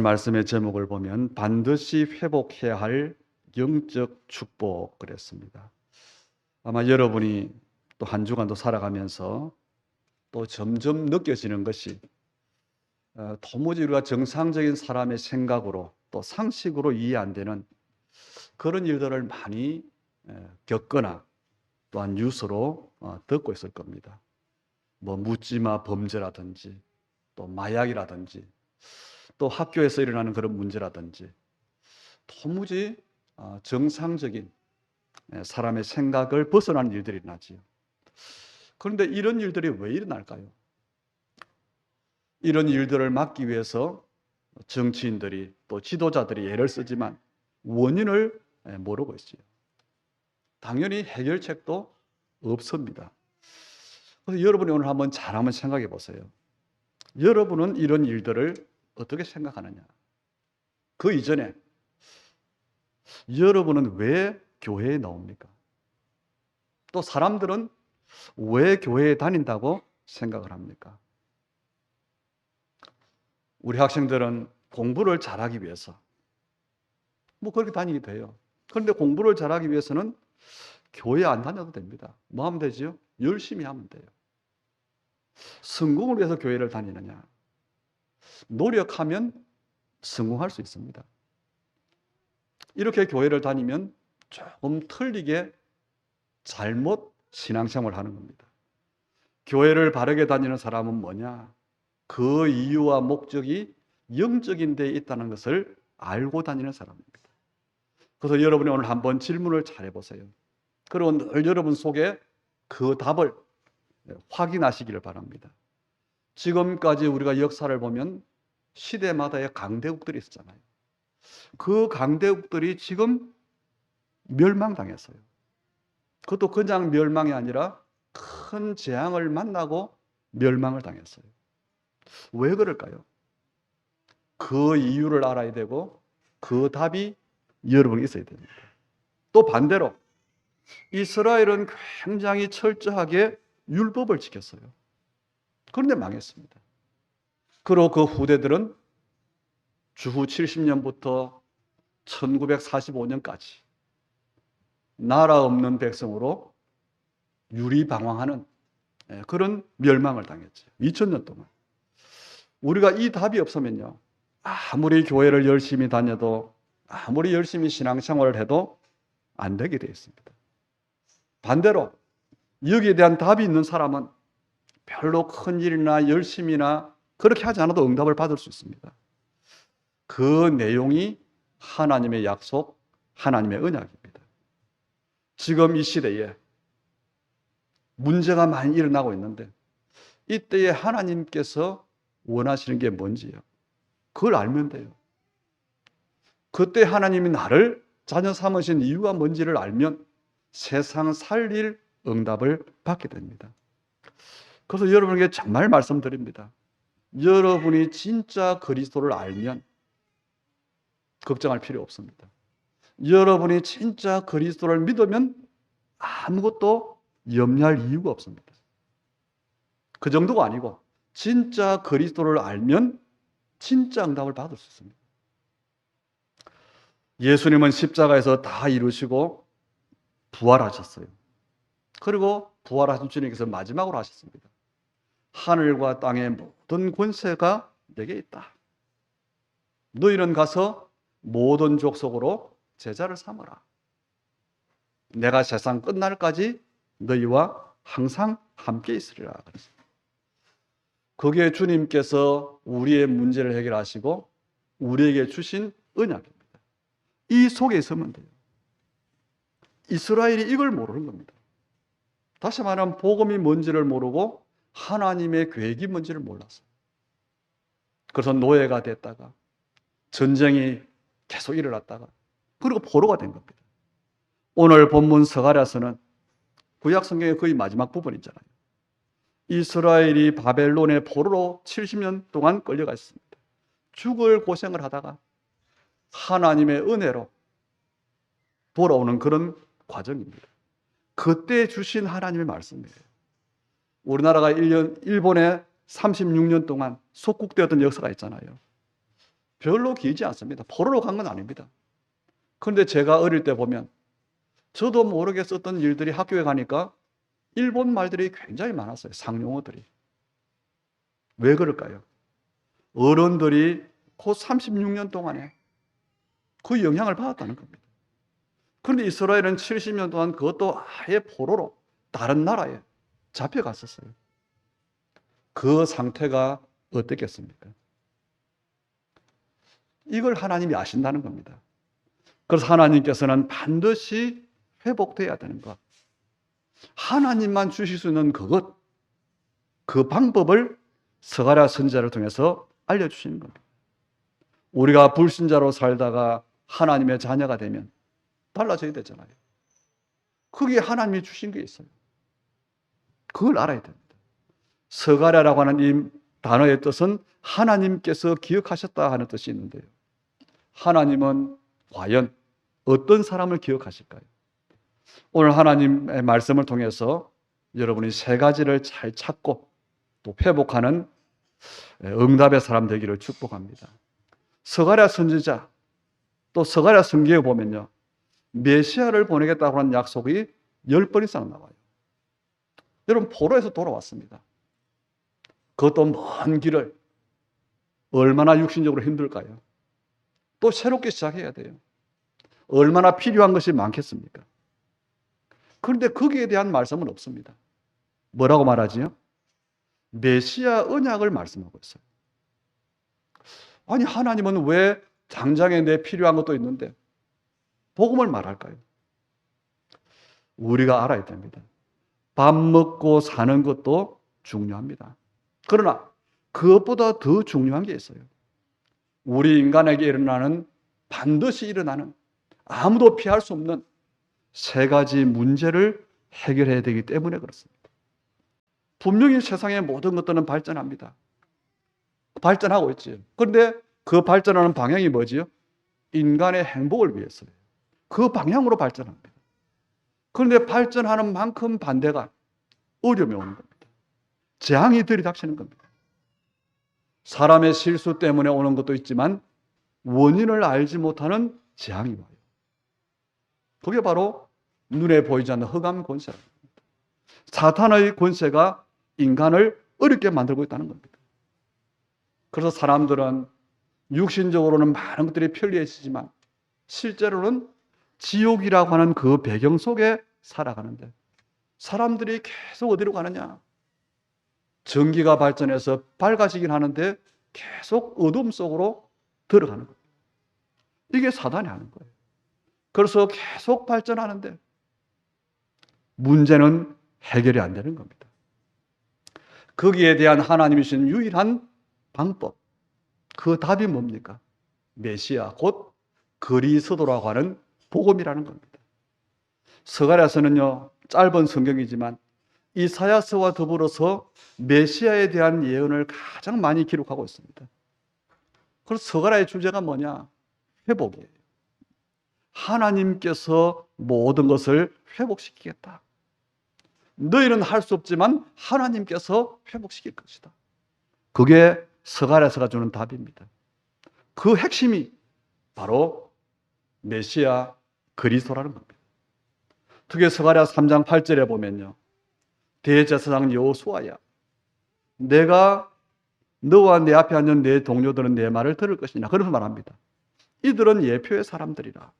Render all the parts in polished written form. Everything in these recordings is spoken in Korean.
말씀의 제목을 보면 반드시 회복해야 할 영적 축복 그랬습니다. 아마 여러분이 또 한 주간도 살아가면서 또 점점 느껴지는 것이 도무지 우리가 정상적인 사람의 생각으로 또 상식으로 이해 안 되는 그런 일들을 많이 겪거나 또한 뉴스로 듣고 있을 겁니다. 뭐 묻지마 범죄라든지 또 마약이라든지 또 학교에서 일어나는 그런 문제라든지 도무지 정상적인 사람의 생각을 벗어난 일들이 나지요. 그런데 이런 일들이 왜 일어날까요? 이런 일들을 막기 위해서 정치인들이 또 지도자들이 애를 쓰지만 원인을 모르고 있어요. 당연히 해결책도 없습니다. 그래서 여러분이 오늘 한번 잘 한번 생각해 보세요. 여러분은 이런 일들을 어떻게 생각하느냐? 그 이전에 여러분은 왜 교회에 나옵니까? 또 사람들은 왜 교회에 다닌다고 생각을 합니까? 우리 학생들은 공부를 잘하기 위해서 뭐 그렇게 다니기도 해요. 그런데 공부를 잘하기 위해서는 교회 안 다녀도 됩니다. 뭐 하면 되죠? 열심히 하면 돼요. 성공을 위해서 교회를 다니느냐? 노력하면 성공할 수 있습니다. 이렇게 교회를 다니면 조금 틀리게 잘못 신앙생활을 하는 겁니다. 교회를 바르게 다니는 사람은 뭐냐? 그 이유와 목적이 영적인 데에 있다는 것을 알고 다니는 사람입니다. 그래서 여러분이 오늘 한번 질문을 잘 해보세요. 그리고 늘 여러분 속에 그 답을 확인하시기를 바랍니다. 지금까지 우리가 역사를 보면 시대마다의 강대국들이 있었잖아요. 그 강대국들이 지금 멸망당했어요. 그것도 그냥 멸망이 아니라 큰 재앙을 만나고 멸망을 당했어요. 왜 그럴까요? 그 이유를 알아야 되고 그 답이 여러분이 있어야 됩니다. 또 반대로 이스라엘은 굉장히 철저하게 율법을 지켰어요. 그런데 망했습니다. 그리고 그 후대들은 주후 70년부터 1945년까지 나라 없는 백성으로 유리방황하는 그런 멸망을 당했죠. 2000년 동안. 우리가 이 답이 없으면요, 아무리 교회를 열심히 다녀도 아무리 열심히 신앙생활을 해도 안 되게 되어 있습니다. 반대로 여기에 대한 답이 있는 사람은 별로 큰 일이나 열심이나 그렇게 하지 않아도 응답을 받을 수 있습니다. 그 내용이 하나님의 약속, 하나님의 언약입니다. 지금 이 시대에 문제가 많이 일어나고 있는데 이때에 하나님께서 원하시는 게 뭔지요? 그걸 알면 돼요. 그때 하나님이 나를 자녀 삼으신 이유가 뭔지를 알면 세상 살릴 응답을 받게 됩니다. 그래서 여러분에게 정말 말씀드립니다. 여러분이 진짜 그리스도를 알면 걱정할 필요 없습니다. 여러분이 진짜 그리스도를 믿으면 아무것도 염려할 이유가 없습니다. 그 정도가 아니고 진짜 그리스도를 알면 진짜 응답을 받을 수 있습니다. 예수님은 십자가에서 다 이루시고 부활하셨어요. 그리고 부활하신 주님께서 마지막으로 하셨습니다. 하늘과 땅의 모든 권세가 내게 있다. 너희는 가서 모든 족속으로 제자를 삼아라. 내가 세상 끝날까지 너희와 항상 함께 있으리라. 그게 주님께서 우리의 문제를 해결하시고 우리에게 주신 언약입니다. 이 속에 있으면 돼요. 이스라엘이 이걸 모르는 겁니다. 다시 말하면 복음이 뭔지를 모르고 하나님의 계획이 뭔지를 몰랐어요. 그래서 노예가 됐다가 전쟁이 계속 일어났다가 그리고 포로가 된 겁니다. 오늘 본문 스가랴서는 구약 성경의 거의 마지막 부분이잖아요. 이스라엘이 바벨론의 포로로 70년 동안 끌려가 있습니다. 죽을 고생을 하다가 하나님의 은혜로 돌아오는 그런 과정입니다. 그때 주신 하나님의 말씀이에요. 우리나라가 일본에 36년 동안 속국되었던 역사가 있잖아요. 별로 길지 않습니다. 포로로 간 건 아닙니다. 그런데 제가 어릴 때 보면 저도 모르게 썼던 일들이 학교에 가니까 일본 말들이 굉장히 많았어요. 상용어들이. 왜 그럴까요? 어른들이 그 36년 동안에 그 영향을 받았다는 겁니다. 그런데 이스라엘은 70년 동안 그것도 아예 포로로 다른 나라에 잡혀갔었어요. 그 상태가 어땠겠습니까? 이걸 하나님이 아신다는 겁니다. 그래서 하나님께서는 반드시 회복돼야 되는 것. 하나님만 주실 수 있는 그것, 그 방법을 스가랴 선지자를 통해서 알려주시는 겁니다. 우리가 불신자로 살다가 하나님의 자녀가 되면 달라져야 되잖아요. 그게 하나님이 주신 게 있어요. 그걸 알아야 됩니다. 스가랴라고 하는 이 단어의 뜻은 하나님께서 기억하셨다 하는 뜻이 있는데요. 하나님은 과연 어떤 사람을 기억하실까요? 오늘 하나님의 말씀을 통해서 여러분이 세 가지를 잘 찾고 또 회복하는 응답의 사람 되기를 축복합니다. 스가랴 선지자 또 스가랴 성경에 보면요, 메시아를 보내겠다고 하는 약속이 10번 이상 나와요. 여러분, 포로에서 돌아왔습니다. 그것도 먼 길을 얼마나 육신적으로 힘들까요? 또 새롭게 시작해야 돼요. 얼마나 필요한 것이 많겠습니까? 그런데 거기에 대한 말씀은 없습니다. 뭐라고 말하지요? 메시아 언약을 말씀하고 있어요. 아니, 하나님은 왜 당장에 내 필요한 것도 있는데 복음을 말할까요? 우리가 알아야 됩니다. 밥 먹고 사는 것도 중요합니다. 그러나 그것보다 더 중요한 게 있어요. 우리 인간에게 반드시 일어나는 아무도 피할 수 없는 세 가지 문제를 해결해야 되기 때문에 그렇습니다. 분명히 세상의 모든 것들은 발전합니다. 발전하고 있지요. 그런데 그 발전하는 방향이 뭐지요? 인간의 행복을 위해서예요. 그 방향으로 발전합니다. 그런데 발전하는 만큼 반대가 어려움이 오는 겁니다. 재앙이 들이닥치는 겁니다. 사람의 실수 때문에 오는 것도 있지만 원인을 알지 못하는 재앙이 와요. 그게 바로 눈에 보이지 않는 흑암 권세입니다. 사탄의 권세가 인간을 어렵게 만들고 있다는 겁니다. 그래서 사람들은 육신적으로는 많은 것들이 편리해지지만 실제로는 지옥이라고 하는 그 배경 속에 살아가는데 사람들이 계속 어디로 가느냐? 전기가 발전해서 밝아지긴 하는데 계속 어둠 속으로 들어가는 거예요. 이게 사단이 하는 거예요. 그래서 계속 발전하는데 문제는 해결이 안 되는 겁니다. 거기에 대한 하나님이 주신 유일한 방법, 그 답이 뭡니까? 메시아, 곧 그리스도라고 하는 복음이라는 겁니다. 스가랴서는요, 짧은 성경이지만 이사야서와 더불어서 메시아에 대한 예언을 가장 많이 기록하고 있습니다. 그래서 스가랴의 주제가 뭐냐? 회복이에요. 하나님께서 모든 것을 회복시키겠다. 너희는 할 수 없지만 하나님께서 회복시킬 것이다. 그게 스가랴서가 주는 답입니다. 그 핵심이 바로 메시아 그리스도라는 겁니다. 특히 스가랴 3장 8절에 보면요, 대제사장 여호수아야, 내가 너와 내 앞에 앉은 내 동료들은 내 말을 들을 것이냐, 그래서 말합니다. 이들은 예표의 사람들이라.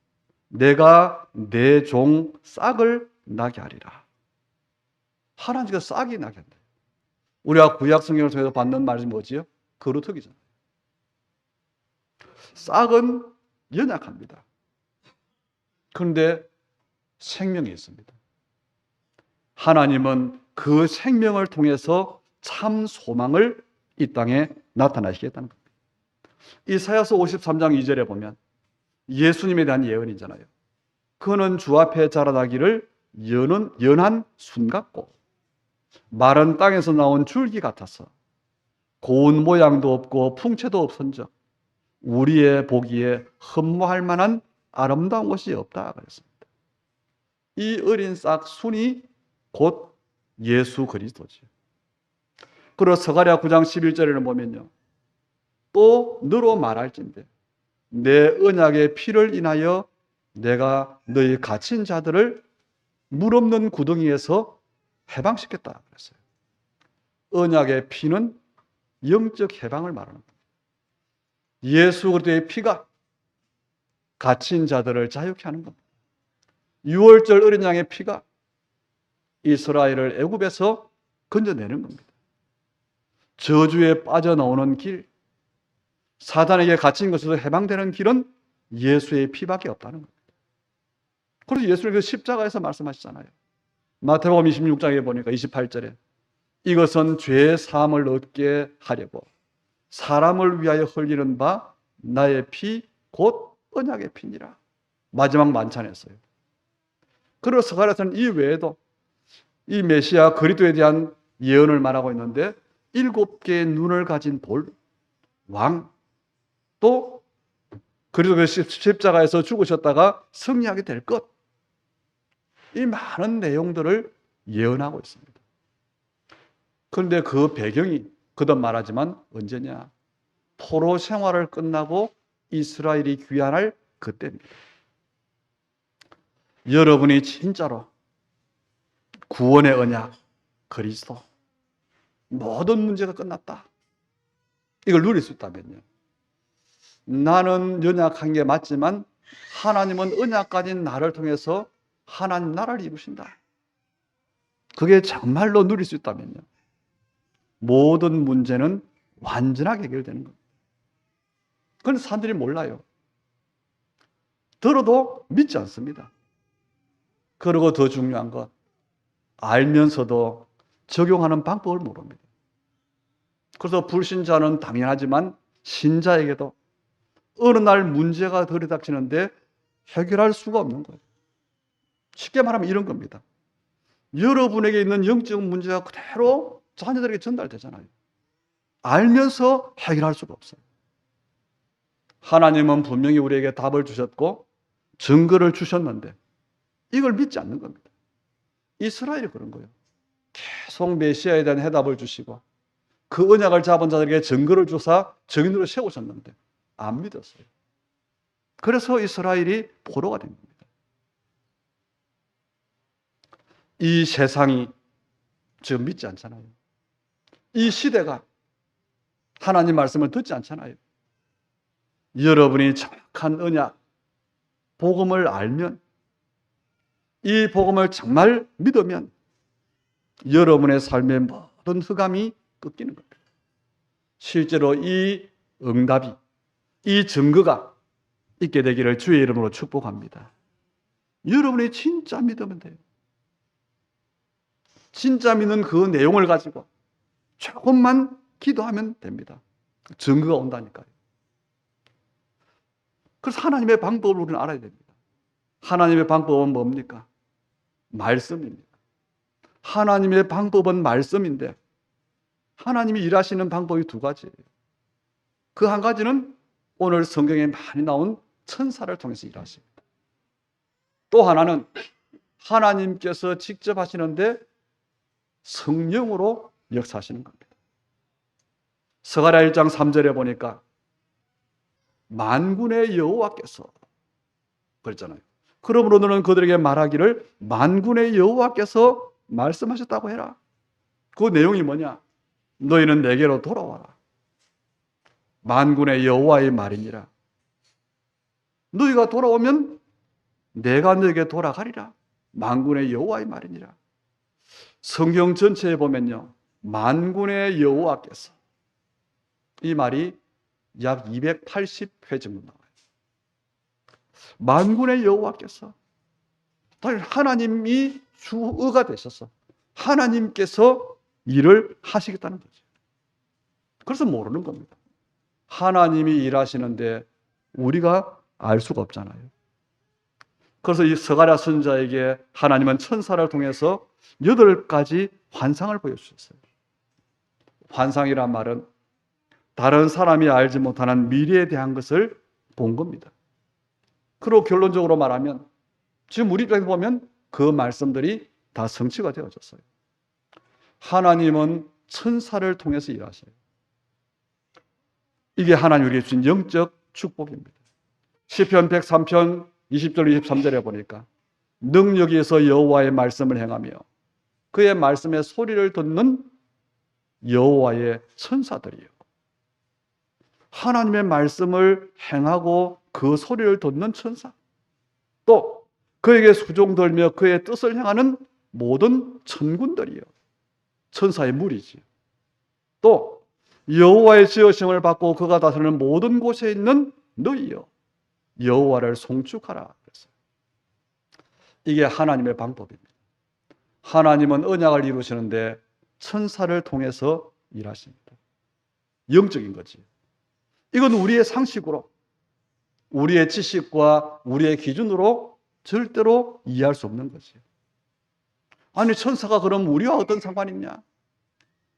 내가 내 종 싹을 나게 하리라. 하나님께서 싹이 나게 한다. 우리가 구약 성경을 통해서 받는 말이 뭐지요? 거루터기잖아요. 싹은 연약합니다. 그런데 생명이 있습니다. 하나님은 그 생명을 통해서 참 소망을 이 땅에 나타나시겠다는 겁니다. 이사야서 53장 2절에 보면 예수님에 대한 예언이잖아요. 그는 주 앞에 자라나기를 연한 순 같고 마른 땅에서 나온 줄기 같아서 고운 모양도 없고 풍채도 없은즉 우리의 보기에 흠모할 만한 아름다운 것이 없다 그랬습니다. 이 어린 싹 순이 곧 예수 그리스도죠. 그리고 스가랴 9장 11절에는 보면요, 또 너로 말할진대 내 언약의 피를 인하여 내가 너희 갇힌 자들을 물 없는 구덩이에서 해방시켰다 그랬어요. 언약의 피는 영적 해방을 말하는 겁니다. 예수 그리스도의 피가 갇힌 자들을 자유케 하는 겁니다. 유월절 어린 양의 피가 이스라엘을 애굽에서 건져내는 겁니다. 저주에 빠져나오는 길, 사단에게 갇힌 것에서 해방되는 길은 예수의 피밖에 없다는 겁니다. 그래서 예수님 그 십자가에서 말씀하시잖아요. 마태복음 26장에 보니까 28절에 이것은 죄 사함을 얻게 하려고 사람을 위하여 흘리는 바 나의 피 곧 언약의 피니라. 마지막 만찬했어요. 그리고 스가랴서는 이 외에도 이 메시아 그리스도에 대한 예언을 말하고 있는데 7개의 눈을 가진 돌, 왕, 또 그리고 그 십자가에서 죽으셨다가 승리하게 될 것, 이 많은 내용들을 예언하고 있습니다. 그런데 그 배경이 거듭 말하지만 언제냐? 포로 생활을 끝나고 이스라엘이 귀환할 그때입니다. 여러분이 진짜로 구원의 언약, 그리스도, 모든 문제가 끝났다, 이걸 누릴 수 있다면요, 나는 연약한 게 맞지만 하나님은 언약 가진 나를 통해서 하나님 나라를 이루신다, 그게 정말로 누릴 수 있다면요, 모든 문제는 완전하게 해결되는 겁니다. 그런데 사람들이 몰라요. 들어도 믿지 않습니다. 그리고 더 중요한 것, 알면서도 적용하는 방법을 모릅니다. 그래서 불신자는 당연하지만 신자에게도 어느 날 문제가 들이닥치는데 해결할 수가 없는 거예요. 쉽게 말하면 이런 겁니다. 여러분에게 있는 영적 문제가 그대로 자녀들에게 전달되잖아요. 알면서 해결할 수가 없어요. 하나님은 분명히 우리에게 답을 주셨고 증거를 주셨는데 이걸 믿지 않는 겁니다. 이스라엘이 그런 거예요. 계속 메시아에 대한 해답을 주시고 그 언약을 잡은 자들에게 증거를 주사 증인으로 세우셨는데 안 믿었어요. 그래서 이스라엘이 포로가 된 겁니다. 이 세상이 지금 믿지 않잖아요. 이 시대가 하나님 말씀을 듣지 않잖아요. 여러분이 정확한 언약, 복음을 알면, 이 복음을 정말 믿으면 여러분의 삶의 모든 흑암이 꺾이는 겁니다. 실제로 이 응답이, 이 증거가 있게 되기를 주의 이름으로 축복합니다. 여러분이 진짜 믿으면 돼요. 진짜 믿는 그 내용을 가지고 조금만 기도하면 됩니다. 증거가 온다니까요. 그래서 하나님의 방법을 우리는 알아야 됩니다. 하나님의 방법은 뭡니까? 말씀입니다. 하나님의 방법은 말씀인데 하나님이 일하시는 방법이 두 가지예요. 그 한 가지는 오늘 성경에 많이 나온 천사를 통해서 일하십니다. 또 하나는 하나님께서 직접 하시는데 성령으로 역사하시는 겁니다. 스가랴 1장 3절에 보니까 만군의 여호와께서 그랬잖아요. 그러므로 너는 그들에게 말하기를 만군의 여호와께서 말씀하셨다고 해라. 그 내용이 뭐냐? 너희는 내게로 돌아와라. 만군의 여호와의 말이니라. 너희가 돌아오면 내가 너에게 돌아가리라. 만군의 여호와의 말이니라. 성경 전체에 보면요, 만군의 여호와께서, 이 말이 약 280회 정도 나와요. 만군의 여호와께서, 하나님이 주어가 되셔서 하나님께서 일을 하시겠다는 거죠. 그래서 모르는 겁니다. 하나님이 일하시는데 우리가 알 수가 없잖아요. 그래서 이 스가랴 선지자에게 하나님은 천사를 통해서 8가지 환상을 보여주셨어요. 환상이란 말은 다른 사람이 알지 못하는 미래에 대한 것을 본 겁니다. 그리고 결론적으로 말하면 지금 우리 입장에서 보면 그 말씀들이 다 성취가 되어졌어요. 하나님은 천사를 통해서 일하셔요. 이게 하나님 우리에게 주신 영적 축복입니다. 시편 103편 20절 23절에 보니까 능력에서 여호와의 말씀을 행하며 그의 말씀의 소리를 듣는 여호와의 천사들이요. 하나님의 말씀을 행하고 그 소리를 듣는 천사, 또 그에게 수종들며 그의 뜻을 행하는 모든 천군들이요. 천사의 무리지요. 또 여호와의 지으심을 받고 그가 다스리는 모든 곳에 있는 너희여 여호와를 송축하라. 그랬어요. 이게 하나님의 방법입니다. 하나님은 언약을 이루시는데 천사를 통해서 일하십니다. 영적인 거지. 이건 우리의 상식으로, 우리의 지식과 우리의 기준으로 절대로 이해할 수 없는 거지. 아니 천사가 그럼 우리와 어떤 상관이 있냐?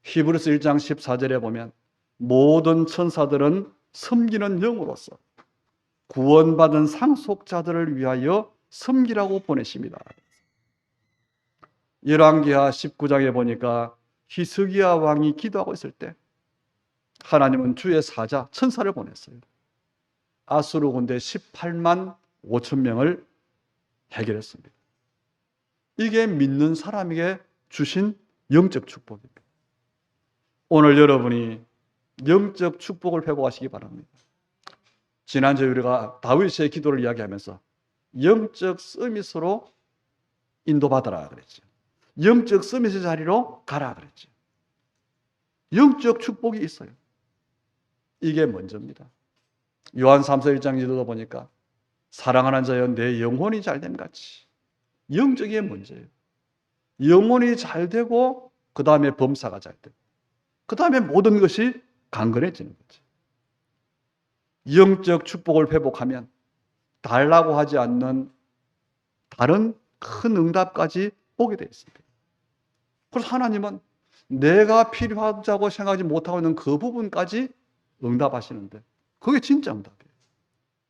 히브리서 1장 14절에 보면 모든 천사들은 섬기는 영으로서 구원받은 상속자들을 위하여 섬기라고 보내십니다. 열왕기하 19장에 보니까 히스기야 왕이 기도하고 있을 때 하나님은 주의 사자 천사를 보냈어요. 아수르 군대 18만 5천 명을 해결했습니다. 이게 믿는 사람에게 주신 영적 축복입니다. 오늘 여러분이 영적 축복을 회복하시기 바랍니다. 지난주에 우리가 다윗의 기도를 이야기하면서 영적 서밋으로 인도받아라 그랬죠. 영적 서밋의 자리로 가라 그랬죠. 영적 축복이 있어요. 이게 먼저입니다. 요한 3서 1장 기도도 보니까 사랑하는 자여 내 영혼이 잘됨 같이 영적인 게 먼저예요. 영혼이 잘 되고 그 다음에 범사가 잘 되고 그 다음에 모든 것이 강건해지는 거죠. 영적 축복을 회복하면 달라고 하지 않는 다른 큰 응답까지 오게 되어 있습니다. 그래서 하나님은 내가 필요하다고 생각하지 못하고 있는 그 부분까지 응답하시는데 그게 진짜 응답이에요.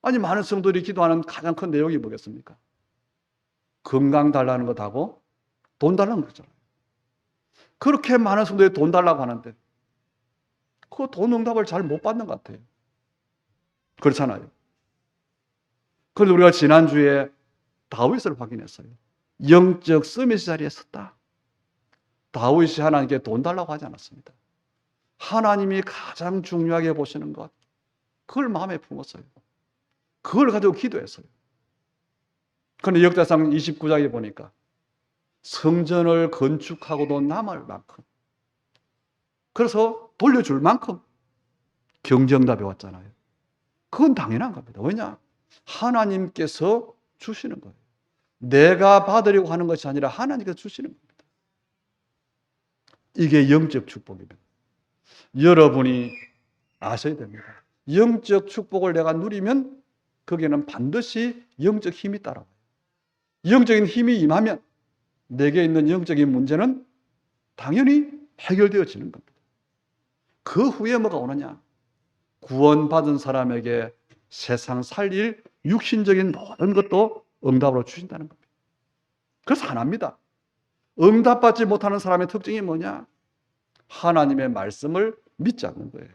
아니 많은 성도들이 기도하는 가장 큰 내용이 뭐겠습니까? 건강 달라는 것하고 돈 달라는 거잖아요. 그렇게 많은 성도들이 돈 달라고 하는데 그 돈 응답을 잘 못 받는 것 같아요. 그렇잖아요. 그런데 우리가 지난주에 다윗을 확인했어요. 영적 서밋 자리에 섰다. 다윗이 하나님께 돈 달라고 하지 않았습니다. 하나님이 가장 중요하게 보시는 것, 그걸 마음에 품었어요. 그걸 가지고 기도했어요. 그런데 역대상 29장에 보니까 성전을 건축하고도 남을 만큼, 그래서 돌려줄 만큼 경정답이 왔잖아요. 그건 당연한 겁니다. 왜냐? 하나님께서 주시는 거예요. 내가 받으려고 하는 것이 아니라 하나님께서 주시는 겁니다. 이게 영적 축복입니다. 여러분이 아셔야 됩니다. 영적 축복을 내가 누리면 거기에는 반드시 영적 힘이 따라와요. 영적인 힘이 임하면 내게 있는 영적인 문제는 당연히 해결되어지는 겁니다. 그 후에 뭐가 오느냐? 구원받은 사람에게 세상 살릴 육신적인 모든 것도 응답으로 주신다는 겁니다. 그래서 하나입니다. 응답받지 못하는 사람의 특징이 뭐냐? 하나님의 말씀을 믿지 않는 거예요.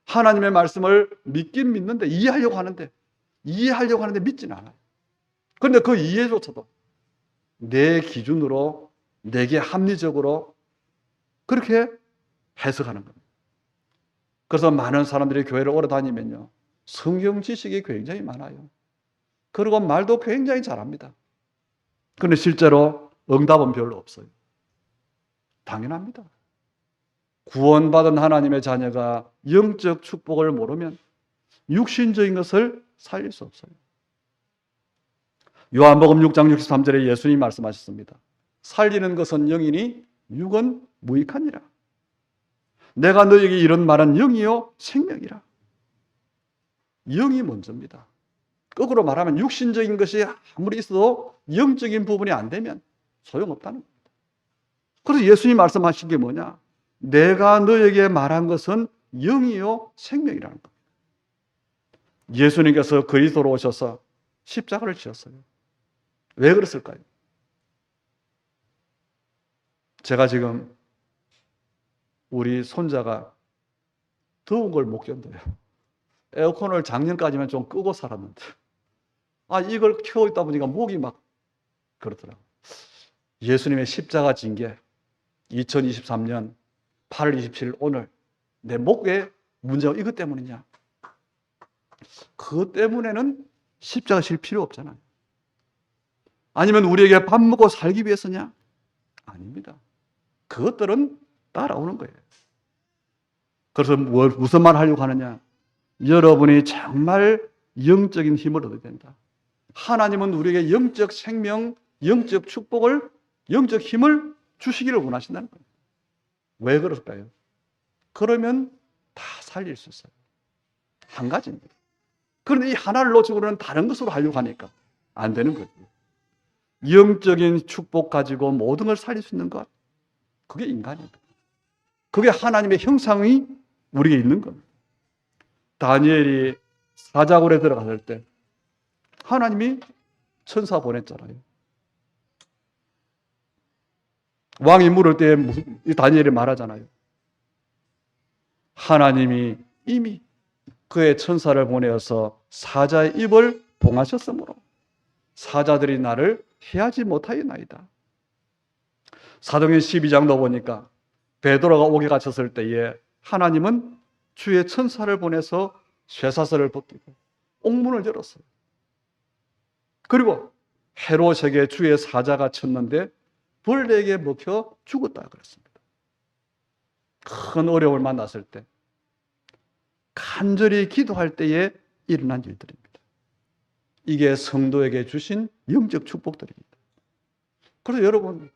하나님의 말씀을 믿긴 믿는데 이해하려고 하는데 믿지는 않아요. 그런데 그 이해조차도 내 기준으로 내게 합리적으로 그렇게 해석하는 겁니다. 그래서 많은 사람들이 교회를 오래 다니면요, 성경 지식이 굉장히 많아요. 그리고 말도 굉장히 잘합니다. 그런데 실제로 응답은 별로 없어요. 당연합니다. 구원받은 하나님의 자녀가 영적 축복을 모르면 육신적인 것을 살릴 수 없어요. 요한복음 6장 63절에 예수님이 말씀하셨습니다. 살리는 것은 영이니 육은 무익하니라. 내가 너에게 이런 말은 영이요 생명이라. 영이 먼저입니다. 거꾸로 말하면 육신적인 것이 아무리 있어도 영적인 부분이 안 되면 소용없다는 겁니다. 그래서 예수님이 말씀하신 게 뭐냐? 내가 너에게 말한 것은 영이요 생명이라는 겁니다. 예수님께서 그리스도로 오셔서 십자가를 지었어요. 왜 그랬을까요? 제가 지금 우리 손자가 더운 걸 못 견뎌요. 에어컨을 작년까지만 좀 끄고 살았는데, 이걸 켜고 있다 보니까 목이 막 그렇더라고요. 예수님의 십자가 진 게 2023년 8월 27일 오늘 내 목에 문제가 이것 때문이냐? 그것 때문에는 십자가 질 필요 없잖아요. 아니면 우리에게 밥 먹고 살기 위해서냐? 아닙니다. 그것들은 따라오는 거예요. 그래서 무슨 말 하려고 하느냐? 여러분이 정말 영적인 힘을 얻어야 된다. 하나님은 우리에게 영적 생명, 영적 축복을, 영적 힘을 주시기를 원하신다는 거예요. 왜 그럴까요? 그러면 다 살릴 수 있어요. 한 가지입니다. 그런데 이 하나를 놓치고는 다른 것으로 하려고 하니까 안 되는 거죠. 영적인 축복 가지고 모든 걸 살릴 수 있는 것, 그게 인간입니다. 그게 하나님의 형상이 우리에게 있는 겁니다. 다니엘이 사자굴에 들어갔을 때 하나님이 천사 보냈잖아요. 왕이 물을 때 다니엘이 말하잖아요. 하나님이 이미 그의 천사를 보내어서 사자의 입을 봉하셨으므로 사자들이 나를 해하지 못하였나이다. 사도행전 12장도 보니까 베드로가 옥에 갇혔을 때에 하나님은 주의 천사를 보내서 쇠사슬을 벗기고 옥문을 열었어요. 그리고 헤롯에게 주의 사자가 쳤는데 벌레에게 먹혀 죽었다 그랬습니다. 큰 어려움을 만났을 때 간절히 기도할 때에 일어난 일들입니다. 이게 성도에게 주신 영적 축복들입니다. 그래서 여러분,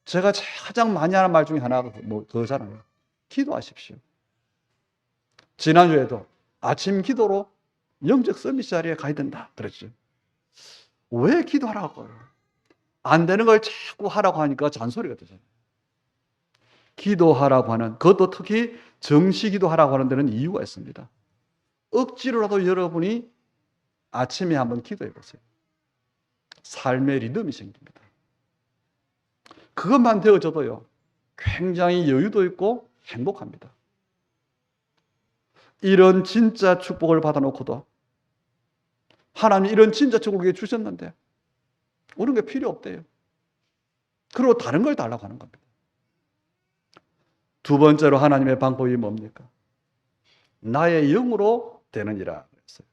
제가 가장 많이 하는 말 중에 하나가 그거잖아요. 기도하십시오. 지난주에도 아침 기도로 영적 서밋 자리에 가야 된다 그랬죠. 왜 기도하라고요? 안 되는 걸 자꾸 하라고 하니까 잔소리가 되잖아요. 기도하라고 하는, 그것도 특히 정시 기도하라고 하는 데는 이유가 있습니다. 억지로라도 여러분이 아침에 한번 기도해 보세요. 삶의 리듬이 생깁니다. 그것만 되어져도요, 굉장히 여유도 있고 행복합니다. 이런 진짜 축복을 받아놓고도 하나님이 이런 진짜 축복을 주셨는데 그런 게 필요 없대요. 그리고 다른 걸 달라고 하는 겁니다. 두 번째로 하나님의 방법이 뭡니까? 나의 영으로 되느니라 그랬어요.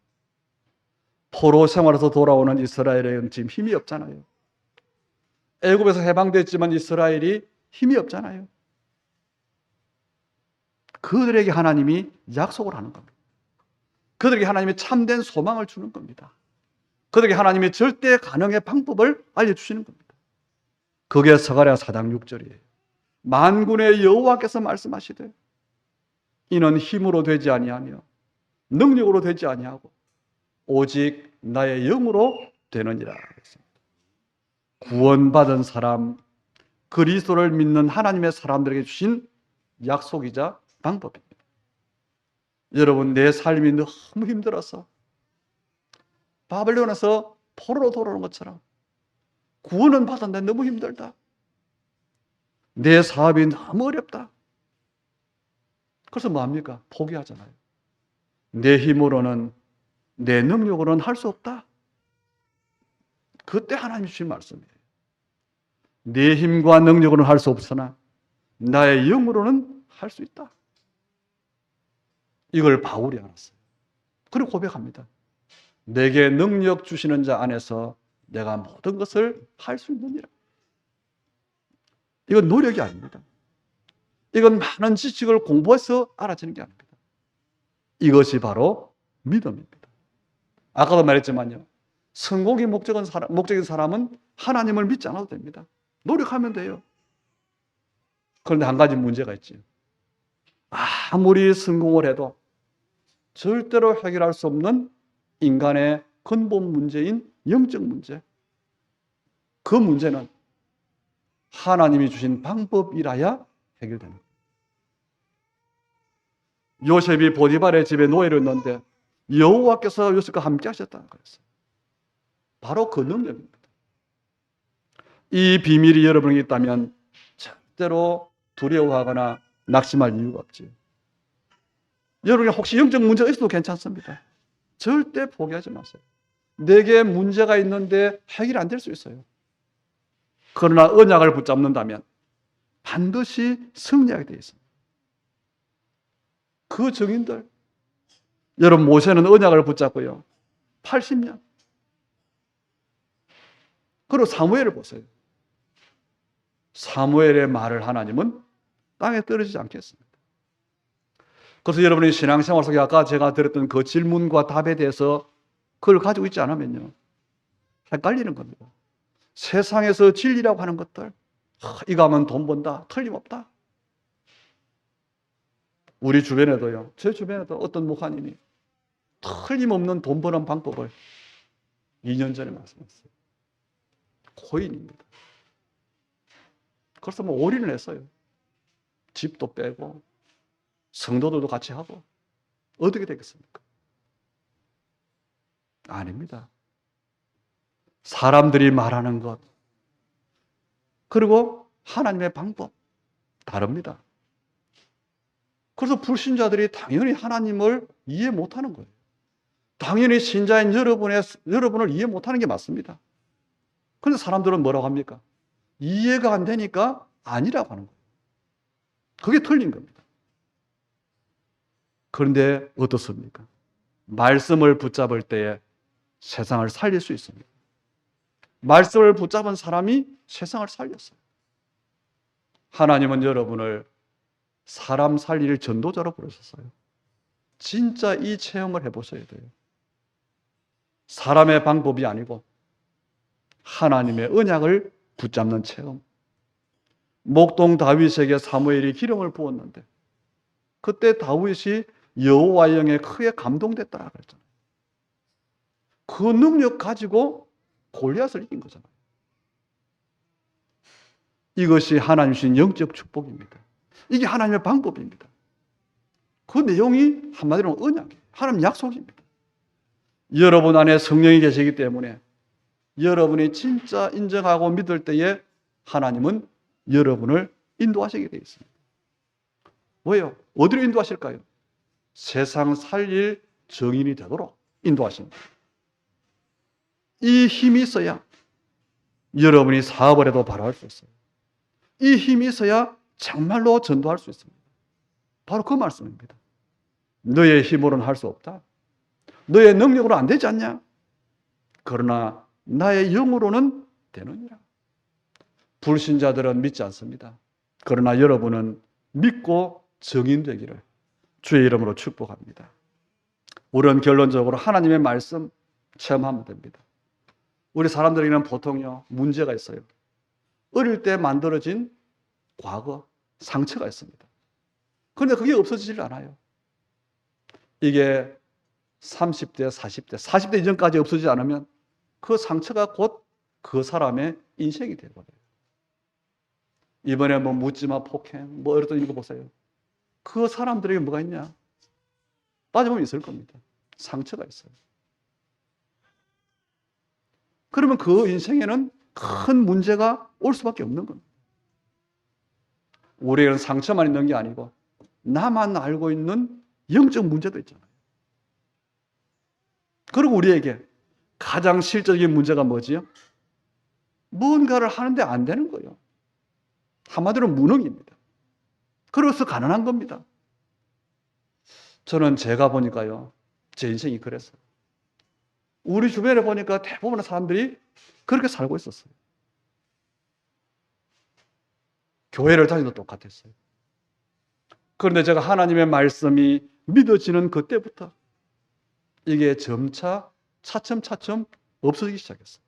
포로 생활에서 돌아오는 이스라엘에는 지금 힘이 없잖아요. 애굽에서 해방됐지만 이스라엘이 힘이 없잖아요. 그들에게 하나님이 약속을 하는 겁니다. 그들에게 하나님이 참된 소망을 주는 겁니다. 그들에게 하나님이 절대 가능의 방법을 알려주시는 겁니다. 그게 스가랴 4장 6절이에요. 만군의 여호와께서 말씀하시되 이는 힘으로 되지 아니하며 능력으로 되지 아니하고 오직 나의 영으로 되느니라. 구원받은 사람, 그리스도를 믿는 하나님의 사람들에게 주신 약속이자 방법입니다. 여러분, 내 삶이 너무 힘들어서 바벨론에서 포로로 돌아오는 것처럼 구원은 받았는데 너무 힘들다. 내 사업이 너무 어렵다. 그래서 뭐합니까? 포기하잖아요. 내 힘으로는, 내 능력으로는 할 수 없다. 그때 하나님 주신 말씀이에요. 내 힘과 능력으로는 할 수 없으나 나의 영으로는 할 수 있다. 이걸 바울이 알았어요. 그리고 고백합니다. 내게 능력 주시는 자 안에서 내가 모든 것을 할 수 있느니라. 이건 노력이 아닙니다. 이건 많은 지식을 공부해서 알아지는 게 아닙니다. 이것이 바로 믿음입니다. 아까도 말했지만요, 성공이 목적인 사람은 하나님을 믿지 않아도 됩니다. 노력하면 돼요. 그런데 한 가지 문제가 있죠. 아무리 성공을 해도 절대로 해결할 수 없는 인간의 근본 문제인 영적 문제. 그 문제는 하나님이 주신 방법이라야 해결됩니다. 요셉이 보디발의 집에 노예로 있는데 여호와께서 요셉과 함께 하셨다는 거였어요. 바로 그 능력입니다. 이 비밀이 여러분에게 있다면 절대로 두려워하거나 낙심할 이유가 없지. 여러분이 혹시 영적 문제가 있어도 괜찮습니다. 절대 포기하지 마세요. 내게 문제가 있는데 해결이 안 될 수 있어요. 그러나 언약을 붙잡는다면 반드시 승리하게 되어 있습니다. 그 증인들, 여러분 모세는 언약을 붙잡고요. 80년. 그리고 사무엘을 보세요. 사무엘의 말을 하나님은 땅에 떨어지지 않겠습니다. 그래서 여러분의 신앙생활 속에 아까 제가 드렸던 그 질문과 답에 대해서 그걸 가지고 있지 않으면요, 헷갈리는 겁니다. 세상에서 진리라고 하는 것들, 이거 하면 돈 번다, 틀림없다. 우리 주변에도요, 제 주변에도 어떤 목사님이 틀림없는 돈 버는 방법을 2년 전에 말씀했어요. 코인입니다. 그래서 뭐 올인을 했어요. 집도 빼고 성도들도 같이 하고 어떻게 되겠습니까? 아닙니다. 사람들이 말하는 것 그리고 하나님의 방법 다릅니다. 그래서 불신자들이 당연히 하나님을 이해 못하는 거예요. 당연히 신자인 여러분을 이해 못하는 게 맞습니다. 그런데 사람들은 뭐라고 합니까? 이해가 안 되니까 아니라고 하는 거예요. 그게 틀린 겁니다. 그런데 어떻습니까? 말씀을 붙잡을 때에 세상을 살릴 수 있습니다. 말씀을 붙잡은 사람이 세상을 살렸어요. 하나님은 여러분을 사람 살릴 전도자로 부르셨어요. 진짜 이 체험을 해보셔야 돼요. 사람의 방법이 아니고 하나님의 언약을 붙잡는 체험. 목동 다윗에게 사무엘이 기름을 부었는데 그때 다윗이 여호와의 영에 크게 감동됐다라고 그랬잖아요. 그 능력 가지고 골리앗을 이긴 거잖아요. 이것이 하나님 주신 영적 축복입니다. 이게 하나님의 방법입니다. 그 내용이 한마디로 언약이에요. 하나님 약속입니다. 여러분 안에 성령이 계시기 때문에 여러분이 진짜 인정하고 믿을 때에 하나님은 여러분을 인도하시게 되어 있습니다. 왜요? 어디로 인도하실까요? 세상 살릴 증인이 되도록 인도하십니다. 이 힘이 있어야 여러분이 사업을 해도 바로 할 수 있어요. 이 힘이 있어야 정말로 전도할 수 있습니다. 바로 그 말씀입니다. 너의 힘으로는 할 수 없다. 너의 능력으로 안 되지 않냐? 그러나 나의 영으로는 되느니라. 불신자들은 믿지 않습니다. 그러나 여러분은 믿고 증인되기를 주의 이름으로 축복합니다. 우리는 결론적으로 하나님의 말씀 체험하면 됩니다. 우리 사람들에게는 보통요, 문제가 있어요. 어릴 때 만들어진 과거, 상처가 있습니다. 그런데 그게 없어지질 않아요. 이게 30대, 40대, 40대 이전까지 없어지지 않으면 그 상처가 곧 그 사람의 인생이 되거든요. 이번에 뭐 묻지마 폭행, 뭐 이랬던 이거 보세요. 그 사람들에게 뭐가 있냐? 빠져보면 있을 겁니다. 상처가 있어요. 그러면 그 인생에는 큰 문제가 올 수밖에 없는 겁니다. 우리에게는 상처만 있는 게 아니고 나만 알고 있는 영적 문제도 있잖아요. 그리고 우리에게 가장 실질적인 문제가 뭐지요? 뭔가를 하는데 안 되는 거예요. 한마디로 무능입니다. 그래서 가난한 겁니다. 저는 제가 보니까요, 제 인생이 그랬어요. 우리 주변에 보니까 대부분의 사람들이 그렇게 살고 있었어요. 교회를 다니도 똑같았어요. 그런데 제가 하나님의 말씀이 믿어지는 그때부터 이게 점차 차츰차츰 없어지기 시작했어요.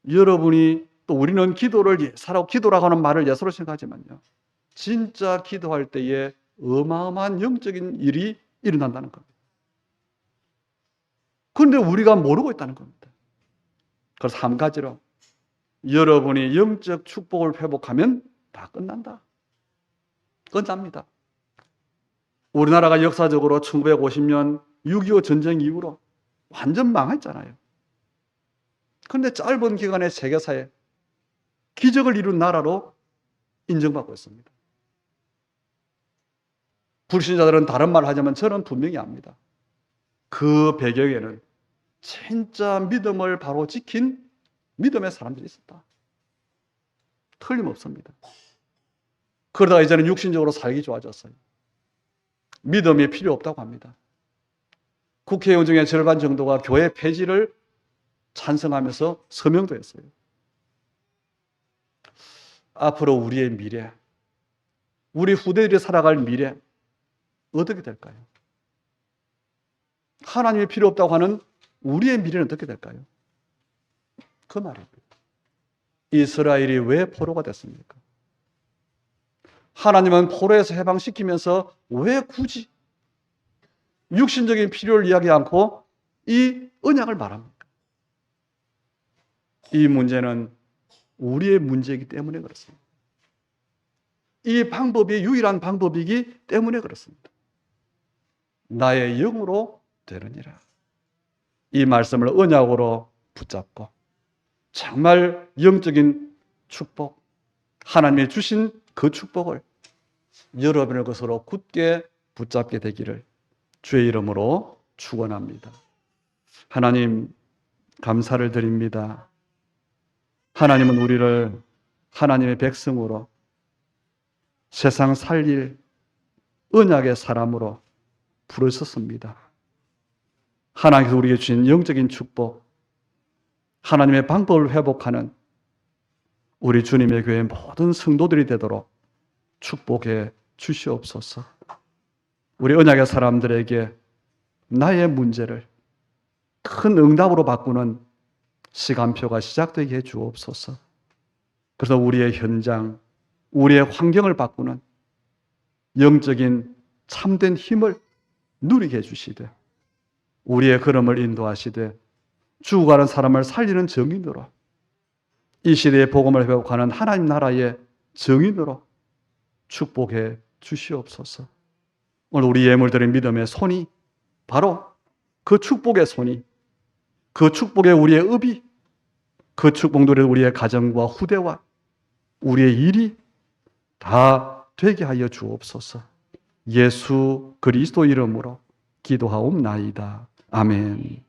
여러분이 또 우리는 기도를 예사라고 기도라고 하는 말을 예사로 생각하지만요. 진짜 기도할 때에 어마어마한 영적인 일이 일어난다는 겁니다. 그런데 우리가 모르고 있다는 겁니다. 그래서 한 가지로 여러분이 영적 축복을 회복하면 다 끝난다. 끝납니다. 우리나라가 역사적으로 1950년 6.25 전쟁 이후로 완전 망했잖아요. 그런데 짧은 기간에 세계사에 기적을 이룬 나라로 인정받고 있습니다. 불신자들은 다른 말 하지만 저는 분명히 압니다. 그 배경에는 진짜 믿음을 바로 지킨 믿음의 사람들이 있었다. 틀림없습니다. 그러다가 이제는 육신적으로 살기 좋아졌어요. 믿음이 필요 없다고 합니다. 국회의원 중에 절반 정도가 교회 폐지를 찬성하면서 서명도 했어요. 앞으로 우리의 미래, 우리 후대들이 살아갈 미래 어떻게 될까요? 하나님이 필요 없다고 하는 우리의 미래는 어떻게 될까요? 그 말입니다. 이스라엘이 왜 포로가 됐습니까? 하나님은 포로에서 해방시키면서 왜 굳이 육신적인 필요를 이야기하지 않고 이 언약을 말합니까? 이 문제는 우리의 문제이기 때문에 그렇습니다. 이 방법이 유일한 방법이기 때문에 그렇습니다. 나의 영으로 되느니라. 이 말씀을 언약으로 붙잡고 정말 영적인 축복, 하나님이 주신 그 축복을 여러분의 것으로 굳게 붙잡게 되기를 주의 이름으로 축원합니다. 하나님 감사를 드립니다. 하나님은 우리를 하나님의 백성으로 세상 살릴 언약의 사람으로 부르셨습니다. 하나님께서 우리에게 주신 영적인 축복, 하나님의 방법을 회복하는 우리 주님의 교회 모든 성도들이 되도록 축복해 주시옵소서. 우리 언약의 사람들에게 나의 문제를 큰 응답으로 바꾸는 시간표가 시작되게 해 주옵소서. 그래서 우리의 현장, 우리의 환경을 바꾸는 영적인 참된 힘을 누리게 해주시되 우리의 걸음을 인도하시되 죽어가는 사람을 살리는 정인으로 이 시대의 복음을 회복하는 하나님 나라의 정인으로 축복해 주시옵소서. 오늘 우리 예물드린 믿음의 손이 바로 그 축복의 손이, 그 축복의 우리의 업이, 그 축복들이 우리의 가정과 후대와 우리의 일이 다 되게 하여 주옵소서. 예수 그리스도 이름으로 기도하옵나이다. 아멘.